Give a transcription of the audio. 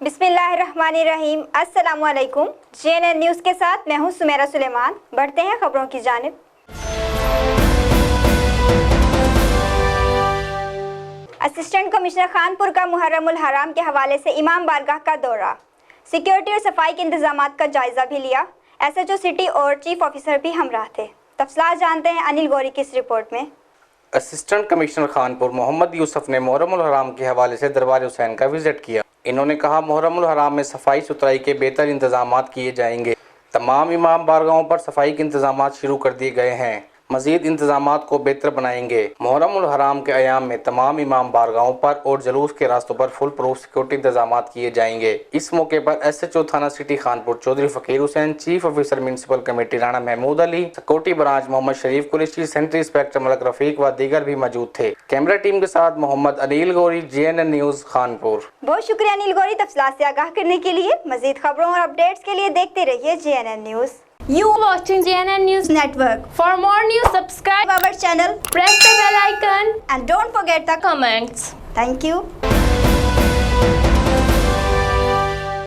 बिस्मिल्लाहिर्रहमानिर्रहीम। अस्सलाम वालेकुम। JNN न्यूज़ के साथ मैं हूं सुमेरा सुलेमान। बढ़ते हैं खबरों की जानिब। असिस्टेंट कमिश्नर खानपुर का मुहर्रमुल हराम के हवाले से इमाम बारगाह का दौरा, सिक्योरिटी और सफाई के इंतजामात का जायजा भी लिया। SHO सिटी और चीफ ऑफिसर भी हमराह थे। तफसीलात जानते हैं अनिल गौरी की इस रिपोर्ट में। असिस्टेंट कमिश्नर खानपुर मोहम्मद यूसुफ ने मुहर्रमुल हराम के हवाले से दरबार हुसैन का विजिट किया। इन्होंने कहा, मुहर्रमुल हराम में सफाई सुथराई के बेहतर इंतजामात किए जाएंगे। तमाम इमाम बारगाहों पर सफाई के इंतजामात शुरू कर दिए गए हैं। मजीद इंतजामात को बेहतर बनाएंगे। मुहर्रमुल हराम के अयाम में तमाम इमाम बारगाहों पर और जुलूस के रास्तों पर फुल प्रूफ सिक्योरिटी इंतजामात किए जाएंगे। इस मौके पर SHO थाना city Khanpur Chaudhry Fakir Hussain, chief officer municipal committee Rana Mahmood Ali, security branch Mohammad Sharif Qureshi, sanitary inspector Malik Rafiq व दीगर भी मौजूद थे। कैमरा टीम के साथ मोहम्मद अनिल गौरी, JNN न्यूज़ खानपुर। बहुत शुक्रिया अनिल गौरी तफसीलात से आगाह करने के लिए। मजीद खबरों और अपडेट्स के लिए देखते रहिए JNN news. You watching JNN News Network. For more news, subscribe our channel, press the bell icon and don't forget the comments. Thank you.